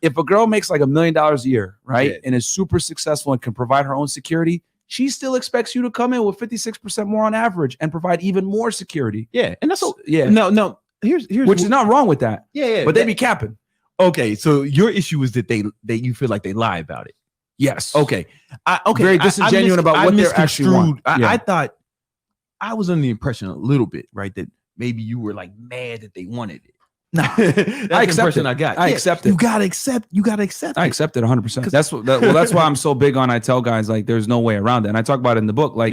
if a girl makes like $1 million a year, right, and is super successful and can provide her own security, she still expects you to come in with 56% more on average and provide even more security. Yeah, and that's no. Here's which is not wrong with that. Yeah, but they be capping. Okay, so your issue is that you feel like they lie about it. Yes. Okay. Very disingenuous about what they're actually want. I thought I was under the impression a little bit, right, that maybe you were like mad that they wanted it. No, that's the impression I got. I accept it. You gotta accept. I accept it 100%. That's why I'm so big on. I tell guys like there's no way around it, and I talk about it in the book. Like,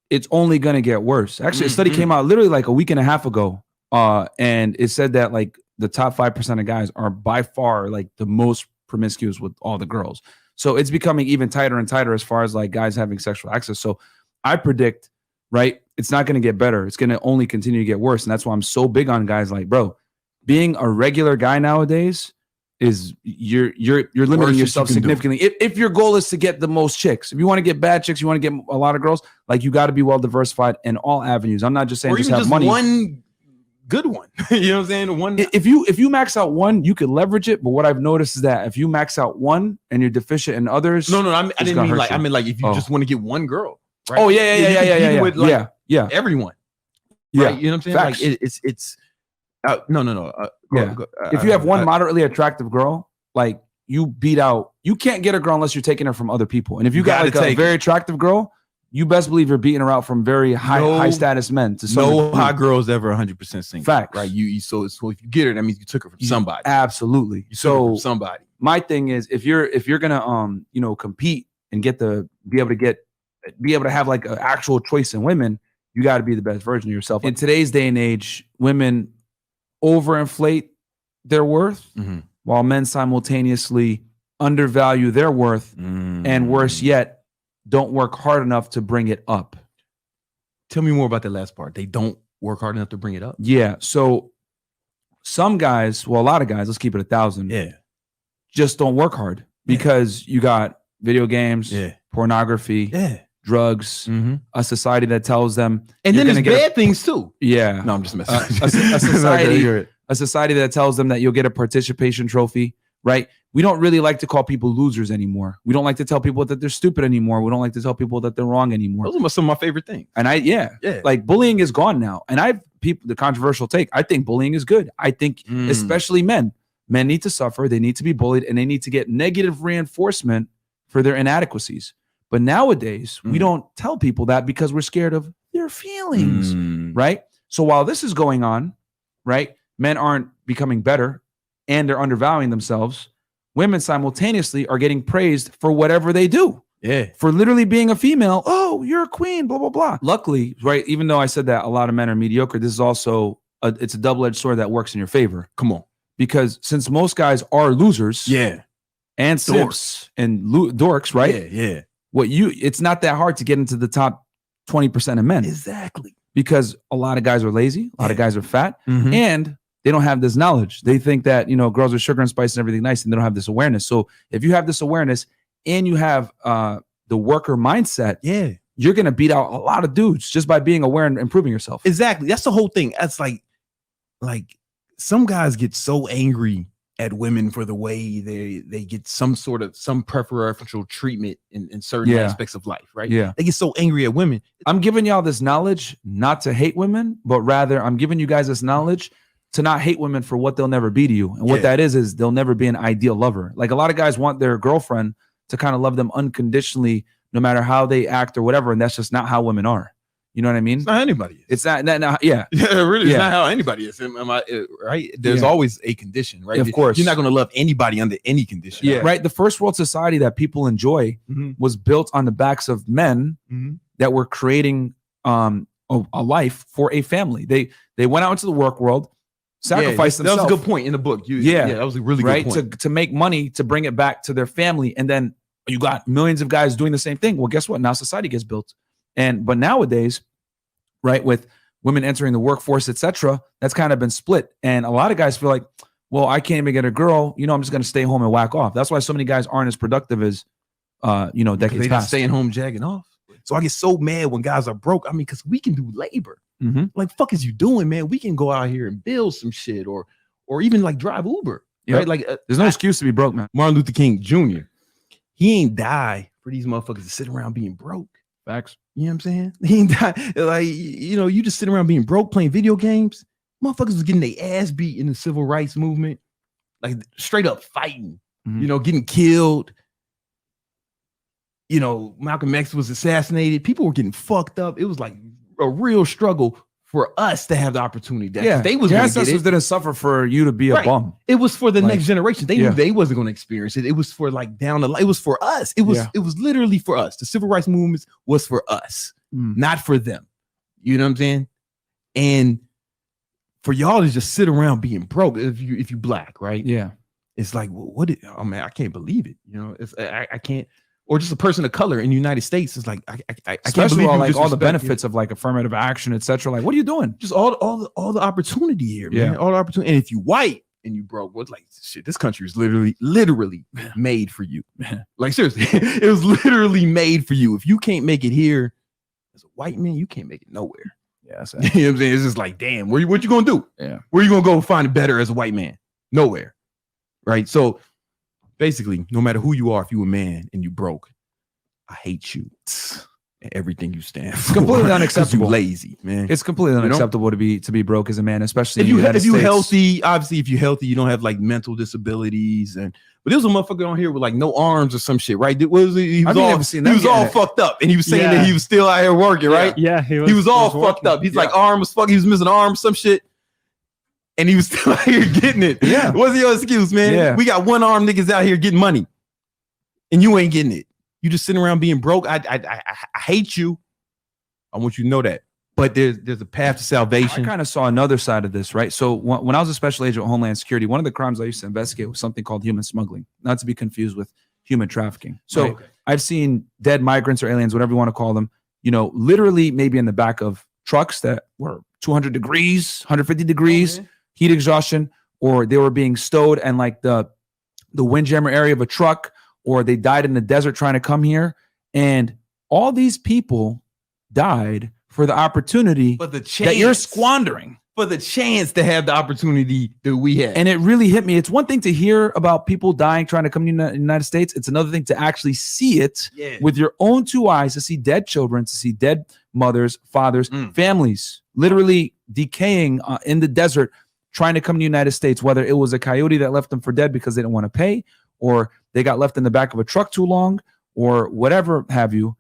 it's only gonna get worse. Actually, a study came out literally like a week and a half ago, and it said that like the top 5% of guys are by far like the most promiscuous with all the girls. So it's becoming even tighter and tighter as far as like guys having sexual access. So I predict, right, it's not going to get better. It's going to only continue to get worse. And that's why I'm so big on guys like, bro, being a regular guy nowadays is you're limiting yourself significantly. If your goal is to get the most chicks, if you want to get bad chicks, you want to get a lot of girls, like you got to be well diversified in all avenues. I'm not just saying just have money. One good one. You know what I'm saying? One. If you max out one, you could leverage it. But what I've noticed is that if you max out one and you're deficient in others, I didn't mean like. I mean like if you just want to get one girgirl. Right? Oh yeah. With, like, everyone. Yeah, right? You know what I'm saying? Facts. Like it's. No. If you have one moderately attractive girl, like you beat out. You can't get a girl unless you're taking her from other people. And if you got like a very attractive girl, you best believe you're beating her out from very high status men. No hot girl's ever 100% single. Fact, right? So if you get her, that means you took her from somebody. Absolutely. You took her from somebody. My thing is, if you're gonna compete and be able to have like an actual choice in women, you got to be the best version of yourself. In today's day and age, women overinflate their worth, while men simultaneously undervalue their worth, and worse yet, don't work hard enough to bring it up. Tell me more about that last part. They don't work hard enough to bring it up. Yeah. So some guys, well, a lot of guys, let's keep it 1,000. Just don't work hard because you got video games, pornography, drugs, a society that tells them, and then there's bad things too. Yeah. No, I'm just messing. A society that tells them that you'll get a participation trophy. Right? We don't really like to call people losers anymore. We don't like to tell people that they're stupid anymore. We don't like to tell people that they're wrong anymore. Those are some of my favorite things. And like bullying is gone now. And the controversial take, I think bullying is good. I think especially men need to suffer. They need to be bullied and they need to get negative reinforcement for their inadequacies. But nowadays, we don't tell people that because we're scared of their feelings, right? So while this is going on, right, men aren't becoming better and they're undervaluing themselves. Women simultaneously are getting praised for whatever they do. Yeah. For literally being a female. Oh, you're a queen, blah, blah, blah. Luckily, right, even though I said that a lot of men are mediocre, this is also, it's a double-edged sword that works in your favor. Come on. Because since most guys are losers. And simps and dorks, right? Yeah. It's not that hard to get into the top 20% of men. Exactly. Because a lot of guys are lazy. A lot of guys are fat. And they don't have this knowledge. They think that, girls are sugar and spice and everything nice, and they don't have this awareness. So if you have this awareness and you have the worker mindset, you're going to beat out a lot of dudes just by being aware and improving yourself. Exactly. That's the whole thing. That's like some guys get so angry at women for the way they get some preferential treatment in certain aspects of life, right? Yeah. They get so angry at women. I'm giving y'all this knowledge not to hate women, but rather I'm giving you guys this knowledge to not hate women for what they'll never be to you. And what that is they'll never be an ideal lover. Like a lot of guys want their girlfriend to kind of love them unconditionally, no matter how they act or whatever. And that's just not how women are. You know what I mean? It's not how anybody is. It's not really. It's not how anybody is. Right? There's always a condition, right? Of course. You're not going to love anybody under any condition. Yeah. Right. The first world society that people enjoy was built on the backs of men that were creating a life for a family. They went out into the work world, sacrificed themselves. That was a good point in the book. That was a really good point. To make money, to bring it back to their family. And then you got millions of guys doing the same thing. Well, guess what? Now society gets built. But nowadays, right, with women entering the workforce, etc., that's kind of been split. And a lot of guys feel like, well, I can't even get a girl. I'm just going to stay home and whack off. That's why so many guys aren't as productive as, decades past. Staying home jagging off. So I get so mad when guys are broke. I mean, because we can do labor. Like, fuck is you doing, man? We can go out here and build some shit or even like drive Uber. Yep. Right? Like there's no excuse to be broke, man. Martin Luther King Jr. He ain't die for these motherfuckers to sit around being broke. Facts. You know what I'm saying? He ain't die. Like, you know, you just sit around being broke playing video games. Motherfuckers was getting their ass beat in the civil rights movement. Like straight up fighting, you know, getting killed. You know, Malcolm X was assassinated. People were getting fucked up. It was like a real struggle for us to have the opportunity. They was your ancestors didn't suffer for you to be a bum. It was for the next generation. They knew they wasn't going to experience it. It was for like down the line. It was for us. It was literally for us. The civil rights movement was for us, not for them. You know what I'm saying? And for y'all to just sit around being broke if you black, right? Yeah. It's like, well, oh man, I can't believe it. You know, it's I can't. Or just a person of color in the United States is like, I can't believe all the benefits of like affirmative action, etc. Like, what are you doing? Just all the opportunity here, man. All the opportunity. And if you white and you broke, what's like shit? This country is literally made for you. Like seriously, it was literally made for you. If you can't make it here as a white man, you can't make it nowhere. Yeah, you know what I'm saying? It's just like, damn, what you gonna do? Yeah, where you gonna go find it better as a white man? Nowhere, right? So. Basically, no matter who you are, if you a man and you broke, I hate you and everything you stand for. It's completely unacceptable. You lazy, man. It's completely unacceptable to be broke as a man, especially if you healthy. Obviously, if you're healthy, you don't have like mental disabilities. But there was a motherfucker on here with like no arms or some shit, right? He was all fucked up, and he was saying that he was still out here working, right? Yeah, he was all fucked up. He's like arm was fucked. He was missing arms, some shit. And he was still out here getting it. Yeah. What's your excuse, man? Yeah. We got one arm niggas out here getting money. And you ain't getting it. You just sitting around being broke. I hate you. I want you to know that. But there's a path to salvation. I kind of saw another side of this, right? So when I was a special agent of Homeland Security, one of the crimes I used to investigate was something called human smuggling, not to be confused with human trafficking. So I've seen dead migrants or aliens, whatever you want to call them, you know, literally maybe in the back of trucks that were 200 degrees, 150 degrees. Heat exhaustion, or they were being stowed in like the windjammer area of a truck, or they died in the desert trying to come here. And all these people died for the opportunity that you're squandering. For the chance to have the opportunity that we had. And it really hit me. It's one thing to hear about people dying trying to come to the United States. It's another thing to actually see it with your own two eyes, to see dead children, to see dead mothers, fathers, families literally decaying in the desert, trying to come to the United States, whether it was a coyote that left them for dead because they didn't want to pay, or they got left in the back of a truck too long, or whatever have you.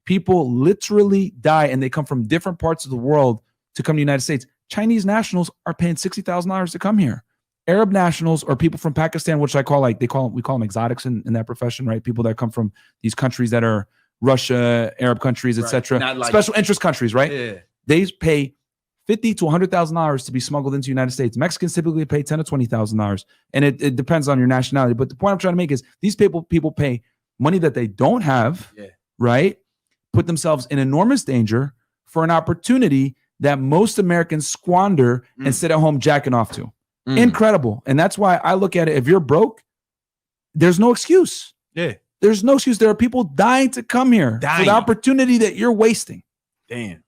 People literally die, and they come from different parts of the world to come to the United States. Chinese nationals are paying $60,000 to come here. Arab nationals, or people from Pakistan, which we call them exotics in that profession, right? People that come from these countries that are Russia, Arab countries, etc. Like special interest countries, right? Yeah. They pay $50,000 to $100,000 to be smuggled into the United States. Mexicans typically pay $10,000 to $20,000, and it depends on your nationality. But the point I'm trying to make is these people pay money that they don't have, right? Put themselves in enormous danger for an opportunity that most Americans squander and sit at home jacking off to. Incredible. And that's why I look at it. If you're broke, there's no excuse. Yeah. There's no excuse. There are people dying to come here for the opportunity that you're wasting. Damn.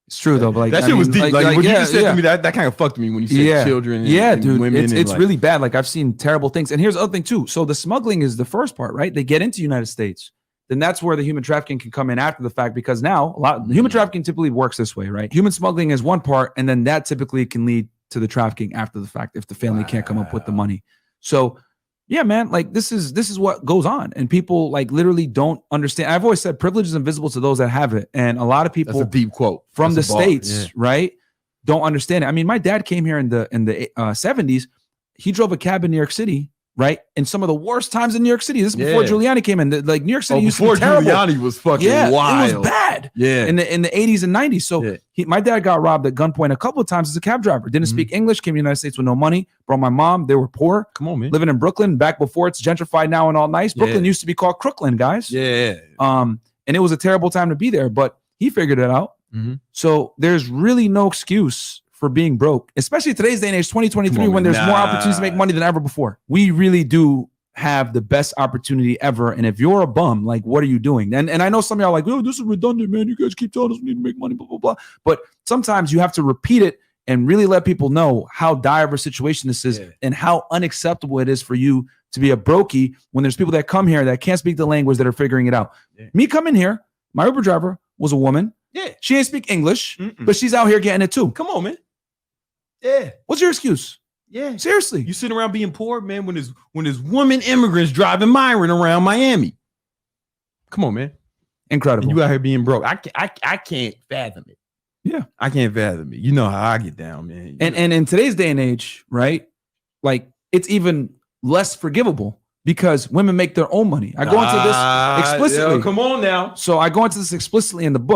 It's true though, but like that shit was deep. Like when you just said to me, that kind of fucked me when you said children and dude, women. It's like, really bad. Like I've seen terrible things. And here's the other thing too. So the smuggling is the first part, right? They get into the United States. Then that's where the human trafficking can come in after the fact, because now human trafficking typically works this way, right? Human smuggling is one part, and then that typically can lead to the trafficking after the fact if the family can't come up with the money. So yeah, man, like this is what goes on, and people like literally don't understand. I've always said privilege is invisible to those that have it, and a lot of people, that's a deep quote from the States, right, don't understand it. I mean, my dad came here in the 70s. He drove a cab in New York City, right? In some of the worst times in New York City. This is before Giuliani came in. Like New York City used to be terrible. Giuliani was fucking wild. It was bad. Yeah. In the 80s and 90s. So my dad got robbed at gunpoint a couple of times as a cab driver. Didn't speak English, came to the United States with no money. Brought my mom. They were poor. Come on, man. Living in Brooklyn back before it's gentrified now and all nice. Brooklyn used to be called Crooklyn, guys. Yeah. And it was a terrible time to be there, but he figured it out. So there's really no excuse for being broke, especially today's day and age, 2023, when there's more opportunities to make money than ever before. We really do have the best opportunity ever. And if you're a bum, like, what are you doing? And I know some of y'all are like, oh, this is redundant, man. You guys keep telling us we need to make money, blah, blah, blah. But sometimes you have to repeat it and really let people know how dire of a situation this is and how unacceptable it is for you to be a brokey when there's people that come here that can't speak the language that are figuring it out. Me coming here, my Uber driver was a woman. Yeah. She ain't speak English, but she's out here getting it too. Come on, man. Yeah. What's your excuse? Yeah. Seriously. You sitting around being poor, man, when there's women immigrants driving Myron around Miami. Come on, man. Incredible. And you out here being broke. I can't fathom it. Yeah. I can't fathom it. You know how I get down, man. And in today's day and age, right? Like it's even less forgivable because women make their own money. I go into this explicitly. Come on now. So I go into this explicitly in the book.